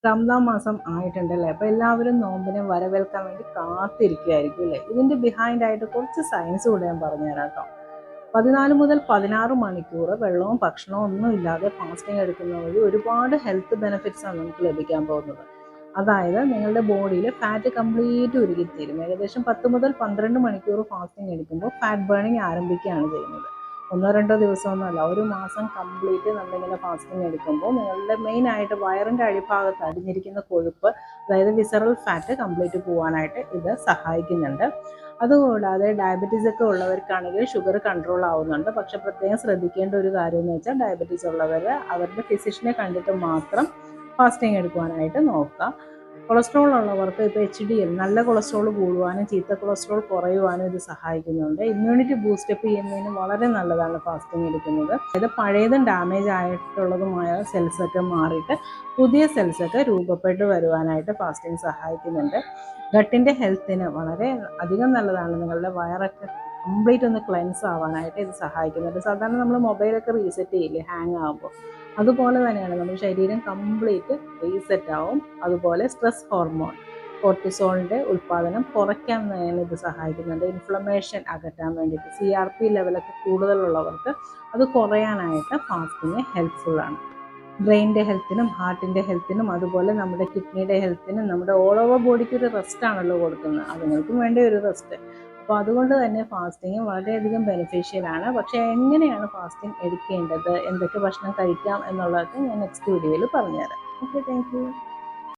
റംസാൻ മാസം ആയിട്ടുണ്ടല്ലേ. അപ്പോൾ എല്ലാവരും നോമ്പിനെ വരവേൽക്കാൻ വേണ്ടി കാത്തിരിക്കുകയായിരിക്കും അല്ലേ. ഇതിൻ്റെ ബിഹൈൻഡ് ആയിട്ട് കുറച്ച് സയൻസ് കൂടെ ഞാൻ പറഞ്ഞുതരാം കേട്ടോ. 14 മുതൽ 16 മണിക്കൂർ വെള്ളവും ഭക്ഷണവും ഒന്നും ഇല്ലാതെ ഫാസ്റ്റിംഗ് എടുക്കുന്ന വഴി ഒരുപാട് ഹെൽത്ത് ബെനിഫിറ്റ്സ് ആണ് നമുക്ക് ലഭിക്കാൻ പോകുന്നത്. അതായത് നിങ്ങളുടെ ബോഡിയിൽ ഫാറ്റ് കംപ്ലീറ്റ് ഉരുകിത്തീരും. ഏകദേശം 10 മുതൽ 12 മണിക്കൂർ ഫാസ്റ്റിംഗ് എടുക്കുമ്പോൾ ഫാറ്റ് ബേണിംഗ് ആരംഭിക്കുകയാണ് ചെയ്യുന്നത്. ഒന്നോ രണ്ടോ ദിവസമൊന്നുമല്ല, ഒരു മാസം കംപ്ലീറ്റ് നമ്മളിങ്ങനെ ഫാസ്റ്റിംഗ് എടുക്കുമ്പോൾ നിങ്ങളുടെ മെയിനായിട്ട് വയറിൻ്റെ അടിഭാഗത്ത് അടിഞ്ഞിരിക്കുന്ന കൊഴുപ്പ്, അതായത് വിസറൽ ഫാറ്റ് കംപ്ലീറ്റ് പോകാനായിട്ട് ഇത് സഹായിക്കുന്നുണ്ട്. അതുകൂടാതെ ഡയബറ്റീസ് ഒക്കെ ഉള്ളവർക്കാണെങ്കിൽ ഷുഗർ കൺട്രോൾ ആവുന്നുണ്ട്. പക്ഷെ പ്രത്യേകം ശ്രദ്ധിക്കേണ്ട ഒരു കാര്യം എന്ന് വെച്ചാൽ ഡയബറ്റീസ് ഉള്ളവർ അവരുടെ ഫിസിഷ്യനെ കണ്ടിട്ട് മാത്രം ഫാസ്റ്റിംഗ് എടുക്കുവാനായിട്ട് നോക്കുക. കൊളസ്ട്രോൾ ഉള്ളവർക്ക് ഇപ്പോൾ HDL, നല്ല കൊളസ്ട്രോൾ കൂടുവാനും ചീത്ത കൊളസ്ട്രോൾ കുറയുവാനും ഇത് സഹായിക്കുന്നുണ്ട്. ഇമ്മ്യൂണിറ്റി ബൂസ്റ്റപ്പ് ചെയ്യുന്നതിന് വളരെ നല്ലതാണ് ഫാസ്റ്റിംഗ് എടുക്കുന്നത്. അതായത് പഴയതും ഡാമേജ് ആയിട്ടുള്ളതുമായ സെൽസൊക്കെ മാറിയിട്ട് പുതിയ സെൽസൊക്കെ രൂപപ്പെട്ട് വരുവാനായിട്ട് ഫാസ്റ്റിംഗ് സഹായിക്കുന്നുണ്ട്. ഗട്ടിൻ്റെ ഹെൽത്തിന് വളരെ അധികം നല്ലതാണ്. നിങ്ങളുടെ വയറൊക്കെ കംപ്ലീറ്റ് ഒന്ന് ക്ലെൻസ് ആവാനായിട്ട് ഇത് സഹായിക്കുന്നുണ്ട്. സാധാരണ നമ്മൾ മൊബൈലൊക്കെ റീസെറ്റ് ചെയ്യില്ലേ ഹാങ് ആകുമ്പോൾ, അതുപോലെ തന്നെയാണ് നമ്മുടെ ശരീരം കംപ്ലീറ്റ് റീസെറ്റ് ആവും. അതുപോലെ സ്ട്രെസ് ഹോർമോൺ കോർട്ടിസോളിൻ്റെ ഉൽപ്പാദനം കുറയ്ക്കാൻ ഇത് സഹായിക്കുന്നുണ്ട്. ഇൻഫ്ലമേഷൻ അകറ്റാൻ വേണ്ടിയിട്ട് CRP ലെവലൊക്കെ കൂടുതലുള്ളവർക്ക് അത് കുറയാനായിട്ട് ഫാസ്റ്റിംഗ് ഹെൽപ്ഫുള്ളാണ്. ബ്രെയിനിൻ്റെ ഹെൽത്തിനും ഹാർട്ടിൻ്റെ ഹെൽത്തിനും അതുപോലെ നമ്മുടെ കിഡ്നിയുടെ ഹെൽത്തിനും നമ്മുടെ ഓൾ ഓവർ ബോഡിക്ക് ഒരു റെസ്റ്റ് ആണല്ലോ കൊടുക്കുന്നത്, അതുങ്ങൾക്കും വേണ്ട ഒരു റെസ്റ്റ്. അപ്പോൾ അതുകൊണ്ട് തന്നെ ഫാസ്റ്റിംഗ് വളരെയധികം ബെനിഫിഷ്യലാണ്. പക്ഷേ എങ്ങനെയാണ് ഫാസ്റ്റിംഗ് എടുക്കേണ്ടത്, എന്തൊക്കെ ഭക്ഷണം കഴിക്കാം എന്നുള്ളതൊക്കെ ഞാൻ നെക്സ്റ്റ് വീഡിയോയിൽ പറഞ്ഞുതരാം. Okay, thank you.